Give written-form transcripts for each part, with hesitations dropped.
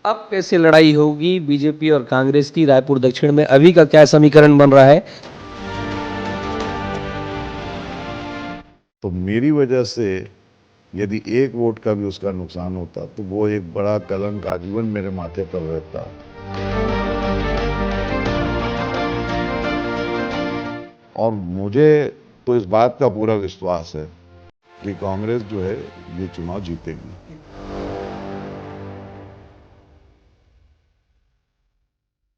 अब कैसे लड़ाई होगी बीजेपी और कांग्रेस की रायपुर दक्षिण में, अभी का क्या समीकरण बन रहा है? तो मेरी वजह से यदि एक वोट का भी उसका नुकसान होता तो वो एक बड़ा कलंक आजीवन मेरे माथे पर रहता। और मुझे तो इस बात का पूरा विश्वास है कि कांग्रेस जो है ये चुनाव जीतेगी।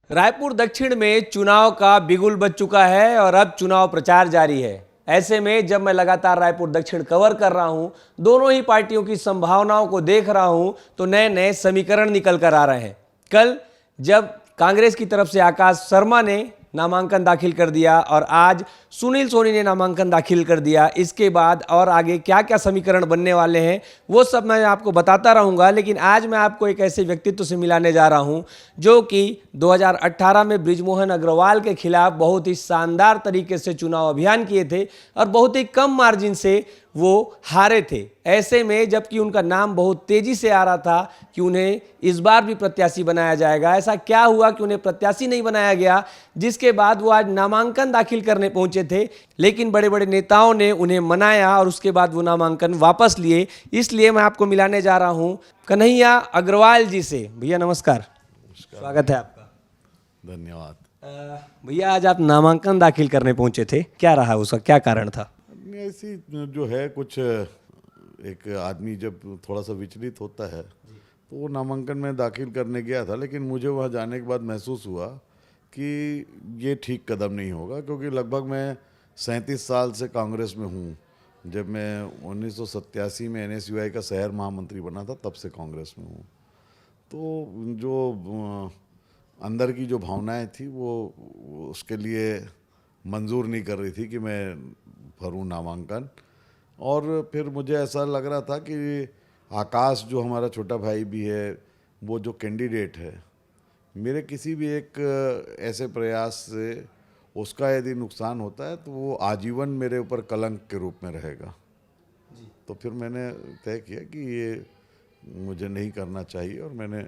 रायपुर दक्षिण में चुनाव का बिगुल बज चुका है और अब चुनाव प्रचार जारी है। ऐसे में जब मैं लगातार रायपुर दक्षिण कवर कर रहा हूं, दोनों ही पार्टियों की संभावनाओं को देख रहा हूं, तो नए नए समीकरण निकल कर आ रहे हैं। कल जब कांग्रेस की तरफ से आकाश शर्मा ने नामांकन दाखिल कर दिया और आज सुनील सोनी ने नामांकन दाखिल कर दिया, इसके बाद और आगे क्या क्या समीकरण बनने वाले हैं वो सब मैं आपको बताता रहूंगा। लेकिन आज मैं आपको एक ऐसे व्यक्तित्व से मिलाने जा रहा हूं जो कि 2018 में बृजमोहन अग्रवाल के खिलाफ बहुत ही शानदार तरीके से चुनाव अभियान किए थे और बहुत ही कम मार्जिन से वो हारे थे। ऐसे में जबकि उनका नाम बहुत तेजी से आ रहा था कि उन्हें इस बार भी प्रत्याशी बनाया जाएगा, ऐसा क्या हुआ कि उन्हें प्रत्याशी नहीं बनाया गया, जिसके बाद वो आज नामांकन दाखिल करने पहुंचे थे। लेकिन बड़े बड़े नेताओं ने उन्हें मनाया और उसके बाद वो नामांकन वापस लिए। इसलिए मैं आपको मिलाने जा रहा हूं कन्हैया अग्रवाल जी से। भैया नमस्कार, स्वागत है आपका। धन्यवाद। भैया आज आप नामांकन दाखिल करने पहुंचे थे, क्या रहा उसका, क्या कारण था? ऐसी जो है कुछ एक आदमी जब थोड़ा सा विचलित होता है तो वो नामांकन में दाखिल करने गया था, लेकिन मुझे वहाँ जाने के बाद महसूस हुआ कि ये ठीक कदम नहीं होगा, क्योंकि लगभग मैं 37 साल से कांग्रेस में हूँ। जब मैं 1987 में NSUI का शहर महामंत्री बना था तब से कांग्रेस में हूँ। तो जो अंदर की जो भावनाएं थी वो उसके लिए मंजूर नहीं कर रही थी कि मैं भरूं नामांकन। और फिर मुझे ऐसा लग रहा था कि आकाश जो हमारा छोटा भाई भी है, वो जो कैंडिडेट है, मेरे किसी भी एक ऐसे प्रयास से उसका यदि नुकसान होता है तो वो आजीवन मेरे ऊपर कलंक के रूप में रहेगा। तो फिर मैंने तय किया कि ये मुझे नहीं करना चाहिए और मैंने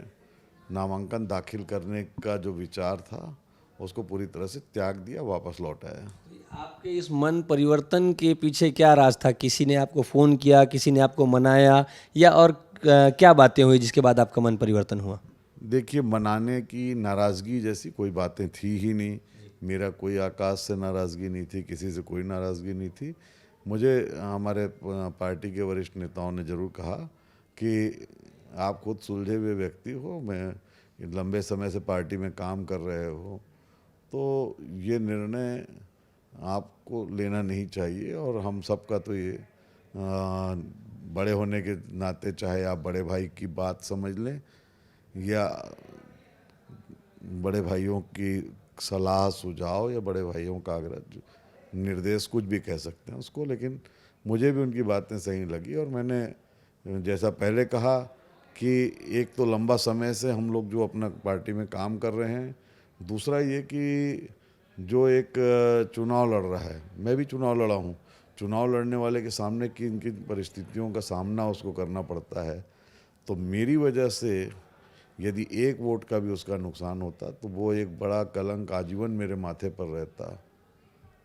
नामांकन दाखिल करने का जो विचार था उसको पूरी तरह से त्याग दिया, वापस लौट आया। आपके इस मन परिवर्तन के पीछे क्या राज था? किसी ने आपको फ़ोन किया, किसी ने आपको मनाया, या और क्या बातें हुई जिसके बाद आपका मन परिवर्तन हुआ? देखिए, मनाने की नाराज़गी जैसी कोई बातें थी ही नहीं। मेरा कोई आकाश से नाराज़गी नहीं थी, किसी से कोई नाराज़गी नहीं थी। मुझे हमारे पार्टी के वरिष्ठ नेताओं ने ज़रूर कहा कि आप खुद सुलझे हुए व्यक्ति हो, मैं लंबे समय से पार्टी में काम कर रहे हो, तो ये निर्णय आपको लेना नहीं चाहिए। और हम सबका तो ये बड़े होने के नाते, चाहे आप बड़े भाई की बात समझ लें या बड़े भाइयों की सलाह सुझाव या बड़े भाइयों का आग्रह निर्देश, कुछ भी कह सकते हैं उसको, लेकिन मुझे भी उनकी बातें सही लगी। और मैंने जैसा पहले कहा कि एक तो लंबा समय से हम लोग जो अपना पार्टी में काम कर रहे हैं, दूसरा ये कि जो एक चुनाव लड़ रहा है, मैं भी चुनाव लड़ा हूँ, चुनाव लड़ने वाले के सामने किन किन परिस्थितियों का सामना उसको करना पड़ता है। तो मेरी वजह से यदि एक वोट का भी उसका नुकसान होता तो वो एक बड़ा कलंक आजीवन मेरे माथे पर रहता।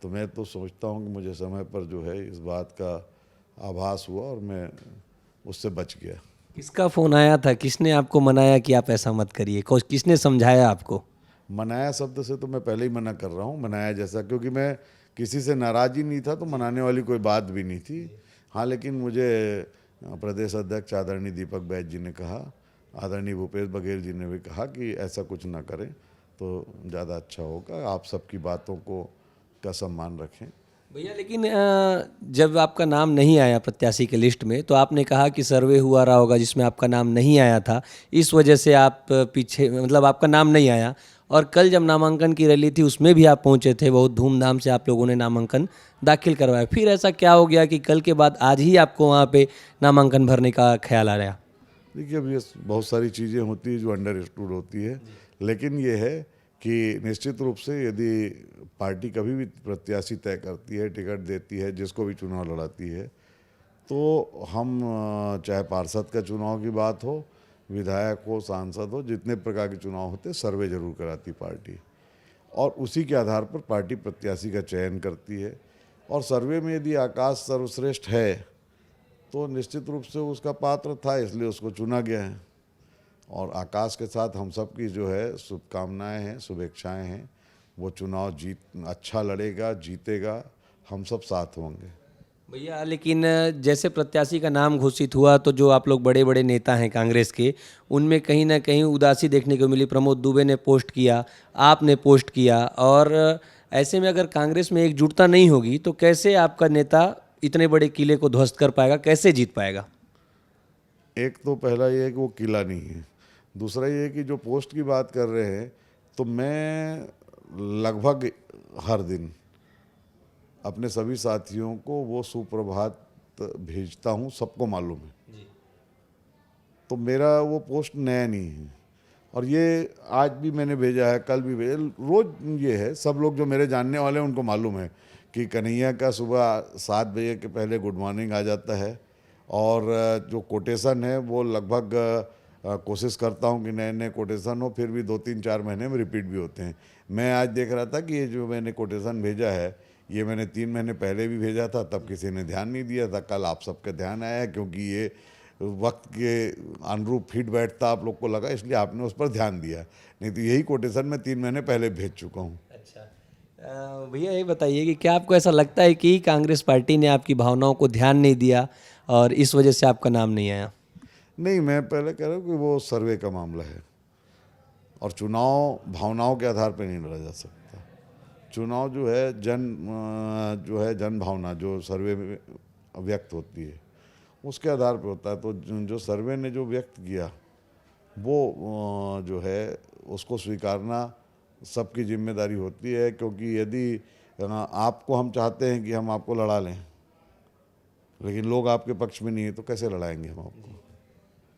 तो मैं तो सोचता हूँ कि मुझे समय पर जो है इस बात का आभास हुआ और मैं उससे बच गया। किसका फ़ोन आया था? किसने आपको मनाया कि आप ऐसा मत करिए? किसने समझाया आपको? मनाया शब्द से तो मैं पहले ही मना कर रहा हूँ, मनाया जैसा, क्योंकि मैं किसी से नाराज़ ही नहीं था तो मनाने वाली कोई बात भी नहीं थी। हाँ, लेकिन मुझे प्रदेश अध्यक्ष आदरणीय दीपक बैज जी ने कहा, आदरणीय भूपेश बघेल जी ने भी कहा कि ऐसा कुछ ना करें तो ज़्यादा अच्छा होगा, आप सबकी बातों को का सम्मान रखें। भैया लेकिन जब आपका नाम नहीं आया प्रत्याशी के लिस्ट में, तो आपने कहा कि सर्वे हुआ रहा होगा जिसमें आपका नाम नहीं आया था, इस वजह से आप पीछे, मतलब आपका नाम नहीं आया। और कल जब नामांकन की रैली थी उसमें भी आप पहुंचे थे, बहुत धूमधाम से आप लोगों ने नामांकन दाखिल करवाया। फिर ऐसा क्या हो गया कि कल के बाद आज ही आपको वहाँ पे नामांकन भरने का ख्याल आ रहा? देखिए, अब ये बहुत सारी चीज़ें होती है जो अंडर स्टूड होती है, लेकिन ये है कि निश्चित रूप से यदि पार्टी कभी भी प्रत्याशी तय करती है, टिकट देती है, जिसको भी चुनाव लड़ाती है, तो हम चाहे पार्षद का चुनाव की बात हो विधायक हो, सांसद हो, जितने प्रकार के चुनाव होते सर्वे जरूर कराती पार्टी, और उसी के आधार पर पार्टी प्रत्याशी का चयन करती है। और सर्वे में यदि आकाश सर्वश्रेष्ठ है तो निश्चित रूप से उसका पात्र था, इसलिए उसको चुना गया है। और आकाश के साथ हम सब की जो है शुभकामनाएं हैं, शुभेच्छाएं हैं। वो चुनाव अच्छा लड़ेगा, जीतेगा, हम सब साथ होंगे। भैया लेकिन जैसे प्रत्याशी का नाम घोषित हुआ तो जो आप लोग बड़े बड़े नेता हैं कांग्रेस के, उनमें कहीं ना कहीं उदासी देखने को मिली। प्रमोद दुबे ने पोस्ट किया, आपने पोस्ट किया, और ऐसे में अगर कांग्रेस में एकजुटता नहीं होगी तो कैसे आपका नेता इतने बड़े किले को ध्वस्त कर पाएगा, कैसे जीत पाएगा? एक तो पहला ये है कि वो किला नहीं है, दूसरा ये है कि जो पोस्ट की बात कर रहे हैं, तो मैं लगभग हर दिन अपने सभी साथियों को वो सुप्रभात भेजता हूँ, सबको मालूम है। तो मेरा वो पोस्ट नया नहीं है, और ये आज भी मैंने भेजा है, कल भी भेजा, रोज़ ये है। सब लोग जो मेरे जानने वाले हैं उनको मालूम है कि कन्हैया का सुबह 7 बजे के पहले गुड मॉर्निंग आ जाता है, और जो कोटेशन है वो लगभग कोशिश करता हूँ कि नए नए कोटेशन हो, फिर भी 2-3-4 महीने में रिपीट भी होते हैं। मैं आज देख रहा था कि ये जो मैंने कोटेशन भेजा है, ये मैंने 3 महीने पहले भी भेजा था, तब किसी ने ध्यान नहीं दिया था। कल आप सबका ध्यान आया, क्योंकि ये वक्त के अनुरूप फिट बैठता आप लोग को लगा, इसलिए आपने उस पर ध्यान दिया। नहीं तो यही कोटेशन मैं 3 महीने पहले भेज चुका हूँ। अच्छा भैया ये बताइए कि क्या आपको ऐसा लगता है कि कांग्रेस पार्टी ने आपकी भावनाओं को ध्यान नहीं दिया और इस वजह से आपका नाम नहीं आया? नहीं, मैं पहले कह रहा हूँ कि वो सर्वे का मामला है, और चुनाव भावनाओं के आधार पर नहीं लड़ा जा सकता। चुनाव जो है जन भावना जो सर्वे में व्यक्त होती है, उसके आधार पर होता है। तो जो सर्वे ने जो व्यक्त किया वो जो है उसको स्वीकारना सबकी जिम्मेदारी होती है, क्योंकि यदि आपको हम चाहते हैं कि हम आपको लड़ा लें, लेकिन लोग आपके पक्ष में नहीं है, तो कैसे लड़ाएंगे हम आपको?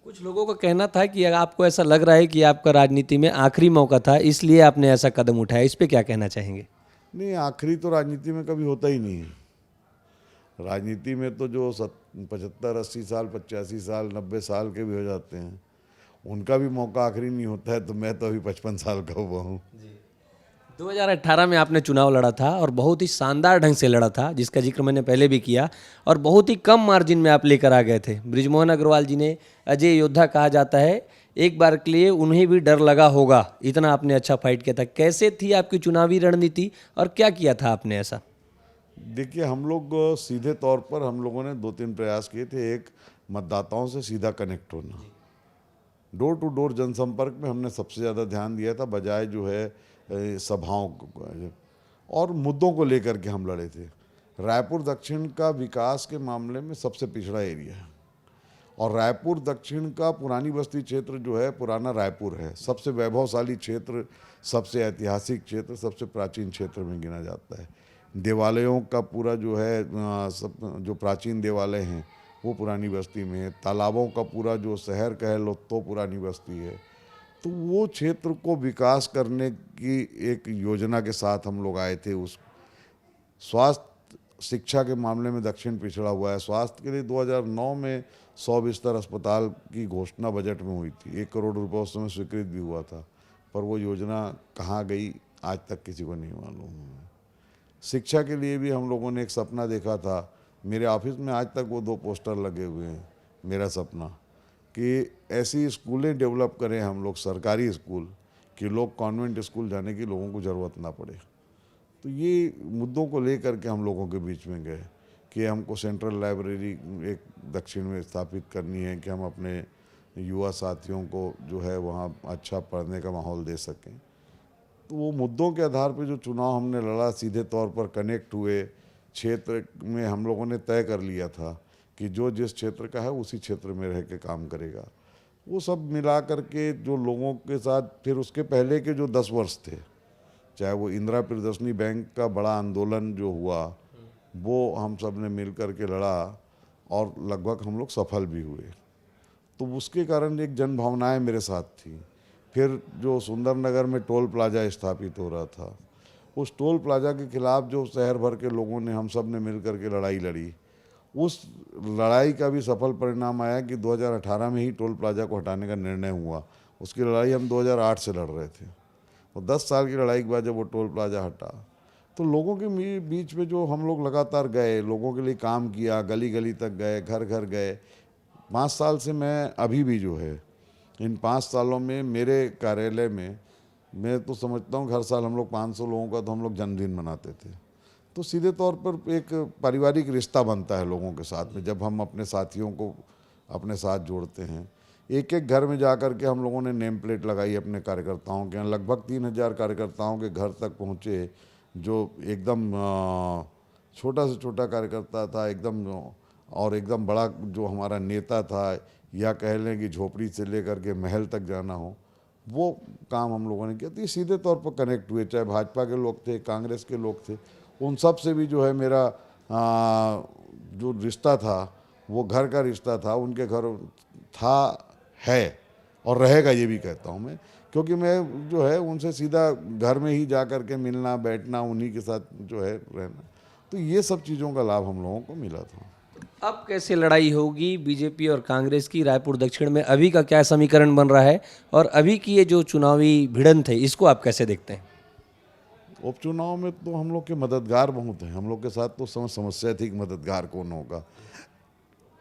कुछ लोगों का कहना था कि अगर आपको ऐसा लग रहा है कि आपका राजनीति में आखिरी मौका था, इसलिए आपने ऐसा कदम उठाया, इस पे क्या कहना चाहेंगे? नहीं, आखिरी तो राजनीति में कभी होता ही नहीं है। राजनीति में तो जो 75-80 साल, 85 साल, 90 साल के भी हो जाते हैं, उनका भी मौका आखिरी नहीं होता है। तो मैं तो अभी 55 साल का हुआ हूँ। 2018 में आपने चुनाव लड़ा था और बहुत ही शानदार ढंग से लड़ा था, जिसका जिक्र मैंने पहले भी किया, और बहुत ही कम मार्जिन में आप लेकर आ गए थे। बृजमोहन अग्रवाल जी ने अजय योद्धा कहा जाता है, एक बार के लिए उन्हें भी डर लगा होगा, इतना आपने अच्छा फाइट किया था। कैसे थी आपकी चुनावी रणनीति और क्या किया था आपने ऐसा? देखिए, हम लोग सीधे तौर पर हम लोगों ने 2-3 प्रयास किए थे। एक, मतदाताओं से सीधा कनेक्ट होना, डोर टू डोर जनसंपर्क में हमने सबसे ज़्यादा ध्यान दिया था, बजाय जो है सभाओं को, और मुद्दों को लेकर के हम लड़े थे। रायपुर दक्षिण का विकास के मामले में सबसे पिछड़ा एरिया है, और रायपुर दक्षिण का पुरानी बस्ती क्षेत्र जो है पुराना रायपुर है, सबसे वैभवशाली क्षेत्र, सबसे ऐतिहासिक क्षेत्र, सबसे प्राचीन क्षेत्र में गिना जाता है। देवालयों का पूरा जो है सब जो प्राचीन देवालय हैं वो पुरानी बस्ती में है। तालाबों का पूरा जो शहर कह लो तो पुरानी बस्ती है। तो वो क्षेत्र को विकास करने की एक योजना के साथ हम लोग आए थे। उस स्वास्थ्य शिक्षा के मामले में दक्षिण पिछड़ा हुआ है। स्वास्थ्य के लिए 2009 में 100 बिस्तर अस्पताल की घोषणा बजट में हुई थी, 1 करोड़ रुपये उस समय स्वीकृत भी हुआ था, पर वो योजना कहाँ गई आज तक किसी को नहीं मालूम है। शिक्षा के लिए भी हम लोगों ने एक सपना देखा था। मेरे ऑफिस में आज तक वो 2 पोस्टर लगे हुए हैं। मेरा सपना कि ऐसी स्कूलें डेवलप करें हम लोग, सरकारी स्कूल, कि लोग कॉन्वेंट स्कूल जाने की लोगों को ज़रूरत ना पड़े। तो ये मुद्दों को लेकर के हम लोगों के बीच में गए कि हमको सेंट्रल लाइब्रेरी एक दक्षिण में स्थापित करनी है, कि हम अपने युवा साथियों को जो है वहाँ अच्छा पढ़ने का माहौल दे सकें। तो वो मुद्दों के आधार पर जो चुनाव हमने लड़ा, सीधे तौर पर कनेक्ट हुए। क्षेत्र में हम लोगों ने तय कर लिया था कि जो जिस क्षेत्र का है उसी क्षेत्र में रह के काम करेगा। वो सब मिला करके जो लोगों के साथ, फिर उसके पहले के जो 10 वर्ष थे, चाहे वो इंदिरा प्रियदर्शनी बैंक का बड़ा आंदोलन जो हुआ, वो हम सब ने मिल कर के लड़ा और लगभग हम लोग सफल भी हुए। तो उसके कारण एक जन भावनाएँ मेरे साथ थी। फिर जो सुंदर नगर में टोल प्लाजा स्थापित हो रहा था, उस टोल प्लाजा के खिलाफ जो शहर भर के लोगों ने, हम सब ने मिल कर के लड़ाई लड़ी, उस लड़ाई का भी सफल परिणाम आया कि 2018 में ही टोल प्लाजा को हटाने का निर्णय हुआ। उसकी लड़ाई हम 2008 से लड़ रहे थे, और 10 साल की लड़ाई के बाद जब वो टोल प्लाजा हटा, तो लोगों के बीच में जो हम लोग लगातार गए, लोगों के लिए काम किया, गली गली तक गए, घर घर गए। 5 साल से मैं अभी भी जो है, इन 5 सालों में मेरे कार्यालय में मैं तो समझता हूँ हर साल हम लोग 500 लोगों का तो हम लोग जन्मदिन मनाते थे। तो सीधे तौर पर एक पारिवारिक रिश्ता बनता है लोगों के साथ में, जब हम अपने साथियों को अपने साथ जोड़ते हैं। एक एक घर में जा कर के हम लोगों ने नेम प्लेट लगाई अपने कार्यकर्ताओं के, लगभग 3000 कार्यकर्ताओं के घर तक पहुँचे, जो एकदम छोटा से छोटा कार्यकर्ता था एकदम, और एकदम बड़ा जो हमारा नेता था, या कह लें कि झोपड़ी से लेकर के महल तक जाना हो, वो काम हम लोगों ने किया। तो ये सीधे तौर पर कनेक्ट हुए, चाहे भाजपा के लोग थे, कांग्रेस के लोग थे, उन सब से भी जो है मेरा जो रिश्ता था वो घर का रिश्ता था, उनके घर था, है और रहेगा, ये भी कहता हूँ मैं, क्योंकि मैं जो है उनसे सीधा घर में ही जा कर के मिलना, बैठना, उन्हीं के साथ जो है रहना। तो ये सब चीज़ों का लाभ हम लोगों को मिला था। अब कैसे लड़ाई होगी बीजेपी और कांग्रेस की रायपुर दक्षिण में? अभी का क्या समीकरण बन रहा है, और अभी की ये जो चुनावी भिड़ंत है इसको आप कैसे देखते हैं? उपचुनाव में तो हम लोग के मददगार बहुत हैं, हम लोग के साथ तो समस्या थी कि मददगार कौन होगा।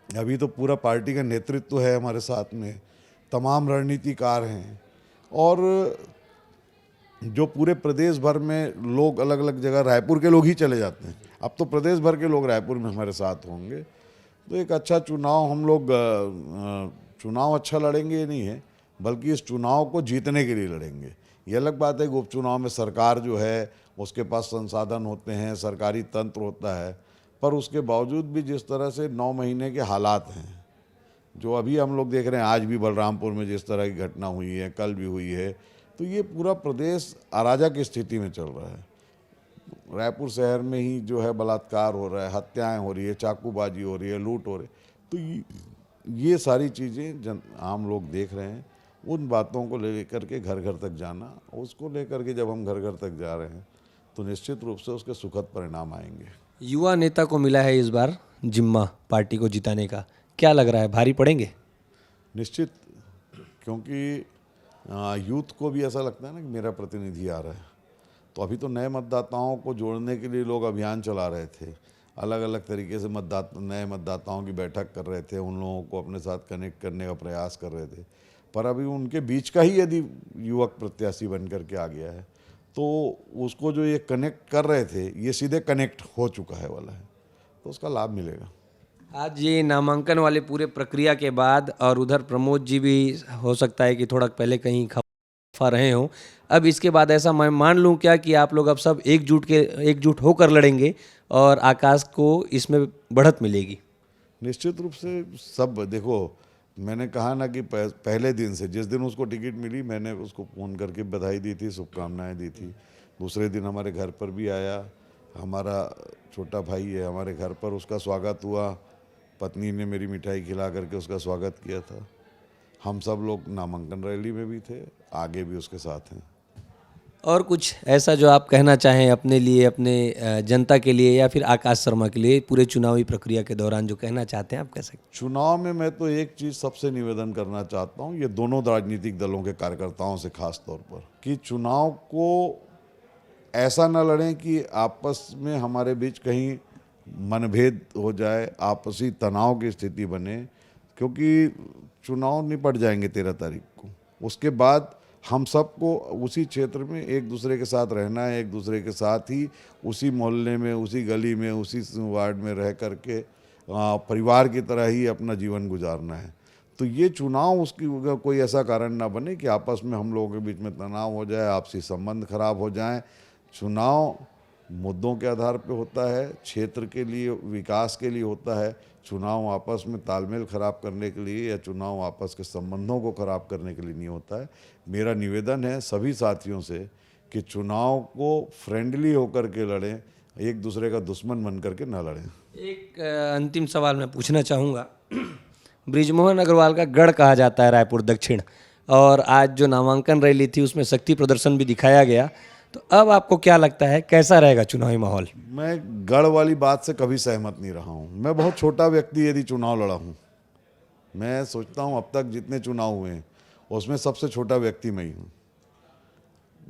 अभी तो पूरा पार्टी का नेतृत्व है हमारे साथ में, तमाम रणनीतिकार हैं, और जो पूरे प्रदेश भर में लोग अलग अलग जगह, रायपुर के लोग ही चले जाते हैं, अब तो प्रदेश भर के लोग रायपुर में हमारे साथ होंगे। तो एक अच्छा चुनाव हम लोग चुनाव अच्छा लड़ेंगे ये नहीं है, बल्कि इस चुनाव को जीतने के लिए लड़ेंगे। ये अलग बात है कि उपचुनाव में सरकार जो है उसके पास संसाधन होते हैं, सरकारी तंत्र होता है, पर उसके बावजूद भी जिस तरह से 9 महीने के हालात हैं, जो अभी हम लोग देख रहे हैं, आज भी बलरामपुर में जिस तरह की घटना हुई है, कल भी हुई है, तो ये पूरा प्रदेश अराजक की स्थिति में चल रहा है। रायपुर शहर में ही जो है बलात्कार हो रहा है, हत्याएं हो रही है, चाकूबाजी हो रही है, लूट हो रही है। तो ये सारी चीज़ें आम लोग देख रहे हैं। उन बातों को लेकर के घर घर तक जाना, उसको लेकर के जब हम घर घर तक जा रहे हैं तो निश्चित रूप से उसके सुखद परिणाम आएंगे। युवा नेता को मिला है इस बार जिम्मा पार्टी को जिताने का, क्या लग रहा है, भारी पड़ेंगे? निश्चित, क्योंकि यूथ को भी ऐसा लगता है ना कि मेरा प्रतिनिधि आ रहा है। तो अभी तो नए मतदाताओं को जोड़ने के लिए लोग अभियान चला रहे थे, अलग अलग तरीके से नए मतदाताओं की बैठक कर रहे थे, उन लोगों को अपने साथ कनेक्ट करने का प्रयास कर रहे थे। पर अभी उनके बीच का ही यदि युवक प्रत्याशी बन करके आ गया है, तो उसको जो ये कनेक्ट कर रहे थे, ये सीधे कनेक्ट हो चुका है वाला है, तो उसका लाभ मिलेगा। आज ये नामांकन वाले पूरे प्रक्रिया के बाद, और उधर प्रमोद जी भी हो सकता है कि थोड़ा पहले कहीं खफा रहे हों, अब इसके बाद ऐसा मैं मान लूं क्या कि आप लोग अब सब एकजुट होकर लड़ेंगे और आकाश को इसमें बढ़त मिलेगी? निश्चित रूप से सब, देखो मैंने कहा ना कि पहले दिन से, जिस दिन उसको टिकट मिली, मैंने उसको फ़ोन करके बधाई दी थी, शुभकामनाएं दी थी। दूसरे दिन हमारे घर पर भी आया, हमारा छोटा भाई है हमारे घर पर, उसका स्वागत हुआ, पत्नी ने मेरी मिठाई खिला करके उसका स्वागत किया था। हम सब लोग नामांकन रैली में भी थे, आगे भी उसके साथ हैं। और कुछ ऐसा जो आप कहना चाहें अपने लिए, अपने जनता के लिए, या फिर आकाश शर्मा के लिए पूरे चुनावी प्रक्रिया के दौरान जो कहना चाहते हैं आप कह सकते हैं? चुनाव में मैं तो एक चीज़ सबसे निवेदन करना चाहता हूँ, ये दोनों राजनीतिक दलों के कार्यकर्ताओं से खास तौर पर, कि चुनाव को ऐसा न लड़ें कि आपस में हमारे बीच कहीं मनभेद हो जाए, आपसी तनाव की स्थिति बने, क्योंकि चुनाव निपट जाएंगे 13 तारीख को। उसके बाद हम सबको उसी क्षेत्र में एक दूसरे के साथ रहना है, एक दूसरे के साथ ही उसी मोहल्ले में, उसी गली में, उसी वार्ड में रह करके परिवार की तरह ही अपना जीवन गुजारना है। तो ये चुनाव उसकी कोई ऐसा कारण ना बने कि आपस में हम लोगों के बीच में तनाव हो जाए, आपसी संबंध खराब हो जाएं। चुनाव मुद्दों के आधार पे होता है, क्षेत्र के लिए, विकास के लिए होता है। चुनाव आपस में तालमेल खराब करने के लिए या चुनाव आपस के संबंधों को खराब करने के लिए नहीं होता है। मेरा निवेदन है सभी साथियों से कि चुनाव को फ्रेंडली होकर के लड़ें, एक दूसरे का दुश्मन बन करके ना लड़ें। एक अंतिम सवाल मैं पूछना चाहूँगा। बृजमोहन अग्रवाल का गढ़ कहा जाता है रायपुर दक्षिण, और आज जो नामांकन रैली थी उसमें शक्ति प्रदर्शन भी दिखाया गया। तो अब आपको क्या लगता है कैसा रहेगा चुनावी माहौल? मैं गढ़ वाली बात से कभी सहमत नहीं रहा हूँ। मैं बहुत छोटा व्यक्ति यदि चुनाव लड़ा हूँ, मैं सोचता हूँ अब तक जितने चुनाव हुए हैं उसमें सबसे छोटा व्यक्ति मैं ही हूँ।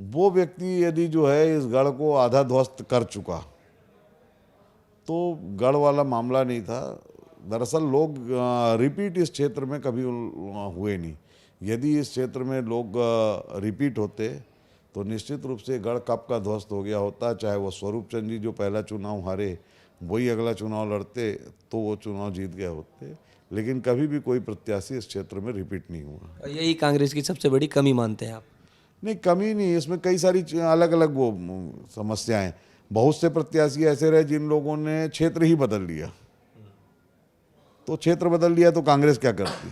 वो व्यक्ति यदि जो है इस गढ़ को आधा ध्वस्त कर चुका, तो गढ़ वाला मामला नहीं था। दरअसल लोग रिपीट इस क्षेत्र में कभी हुए नहीं। यदि इस क्षेत्र में लोग रिपीट होते तो निश्चित रूप से गढ़ कब का ध्वस्त हो गया होता। चाहे वो स्वरूप चंद जी जो पहला चुनाव हारे वही अगला चुनाव लड़ते तो वो चुनाव जीत गए होते, लेकिन कभी भी कोई प्रत्याशी इस क्षेत्र में रिपीट नहीं हुआ। और यही कांग्रेस की सबसे बड़ी कमी मानते हैं आप? नहीं, कमी नहीं, इसमें कई सारी अलग अलग वो समस्याएं। बहुत से प्रत्याशी ऐसे रहे जिन लोगों ने क्षेत्र ही बदल लिया, तो क्षेत्र बदल लिया तो कांग्रेस क्या करती,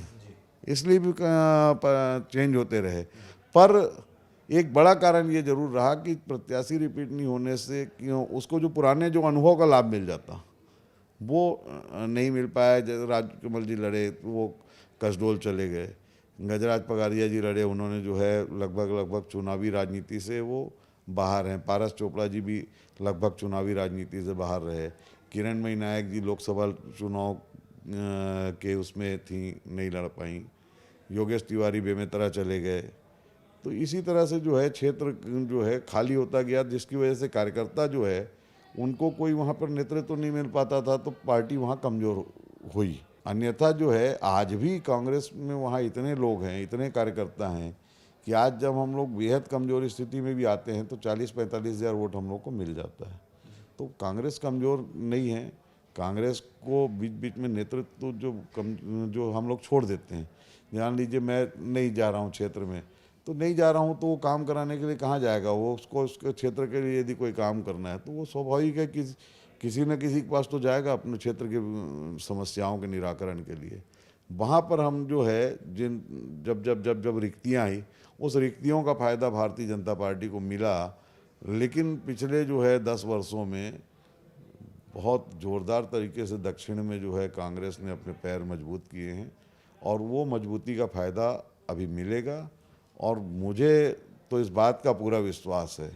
इसलिए भी चेंज होते रहे। पर एक बड़ा कारण ये जरूर रहा कि प्रत्याशी रिपीट नहीं होने से क्यों उसको जो पुराने जो अनुभव का लाभ मिल जाता वो नहीं मिल पाया। जैसे राजकमल जी लड़े तो वो कसडोल चले गए, गजराज पगारिया जी लड़े, उन्होंने जो है लगभग चुनावी राजनीति से वो बाहर हैं। पारस चोपड़ा जी भी लगभग चुनावी राजनीति से बाहर रहे। किरणमयी नायक जी लोकसभा चुनाव के उसमें थी, नहीं लड़ पाई। योगेश तिवारी बेमेतरा चले गए। तो इसी तरह से जो है क्षेत्र जो है खाली होता गया, जिसकी वजह से कार्यकर्ता जो है उनको कोई वहाँ पर नेतृत्व नहीं मिल पाता था, तो पार्टी वहाँ कमज़ोर हुई। अन्यथा जो है आज भी कांग्रेस में वहाँ इतने लोग हैं, इतने कार्यकर्ता हैं कि आज जब हम लोग बेहद कमज़ोर स्थिति में भी आते हैं तो 40-45 हज़ार वोट हम लोग को मिल जाता है। तो कांग्रेस कमज़ोर नहीं है। कांग्रेस को बीच बीच में नेतृत्व जो हम लोग छोड़ देते हैं। जान लीजिए मैं नहीं जा रहा हूँ क्षेत्र में, तो नहीं जा रहा हूँ तो वो काम कराने के लिए कहाँ जाएगा वो, उसको उसके क्षेत्र के लिए यदि कोई काम करना है तो वो स्वाभाविक है कि किसी न किसी के पास तो जाएगा अपने क्षेत्र की समस्याओं के निराकरण के लिए। वहाँ पर हम जो है जब रिक्तियाँ आई, उस रिक्तियों का फ़ायदा भारतीय जनता पार्टी को मिला। लेकिन पिछले जो है 10 वर्षों में बहुत ज़ोरदार तरीके से दक्षिण में जो है कांग्रेस ने अपने पैर मजबूत किए हैं और वो मजबूती का फ़ायदा अभी मिलेगा। और मुझे तो इस बात का पूरा विश्वास है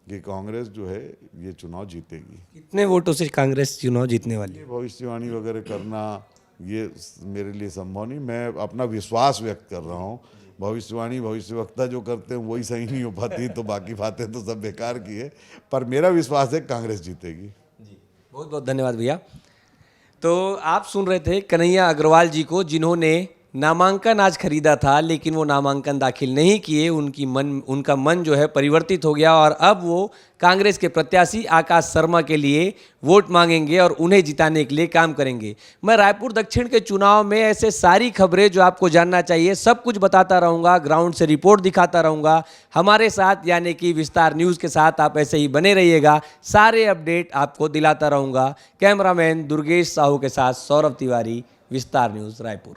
कि कांग्रेस जो है ये चुनाव जीतेगी। कितने वोटों से कांग्रेस चुनाव जीतने वाली है? ये भविष्यवाणी वगैरह करना ये मेरे लिए संभव नहीं। मैं अपना विश्वास व्यक्त कर रहा हूँ। भविष्यवाणी भविष्यवक्ता जो करते हैं वही सही नहीं हो पाती, तो बाकी बातें तो सब बेकार की है। पर मेरा विश्वास है कांग्रेस जीतेगी। बहुत बहुत धन्यवाद भैया। तो आप सुन रहे थे कन्हैया अग्रवाल जी को, जिन्होंने नामांकन आज खरीदा था लेकिन वो नामांकन दाखिल नहीं किए। उनका मन जो है परिवर्तित हो गया और अब वो कांग्रेस के प्रत्याशी आकाश शर्मा के लिए वोट मांगेंगे और उन्हें जिताने के लिए काम करेंगे। मैं रायपुर दक्षिण के चुनाव में ऐसे सारी खबरें जो आपको जानना चाहिए सब कुछ बताता रहूँगा, ग्राउंड से रिपोर्ट दिखाता रहूँगा। हमारे साथ यानी कि विस्तार न्यूज़ के साथ आप ऐसे ही बने रहिएगा, सारे अपडेट आपको दिलाता रहूँगा। कैमरामैन दुर्गेश साहू के साथ सौरभ तिवारी, विस्तार न्यूज़ रायपुर।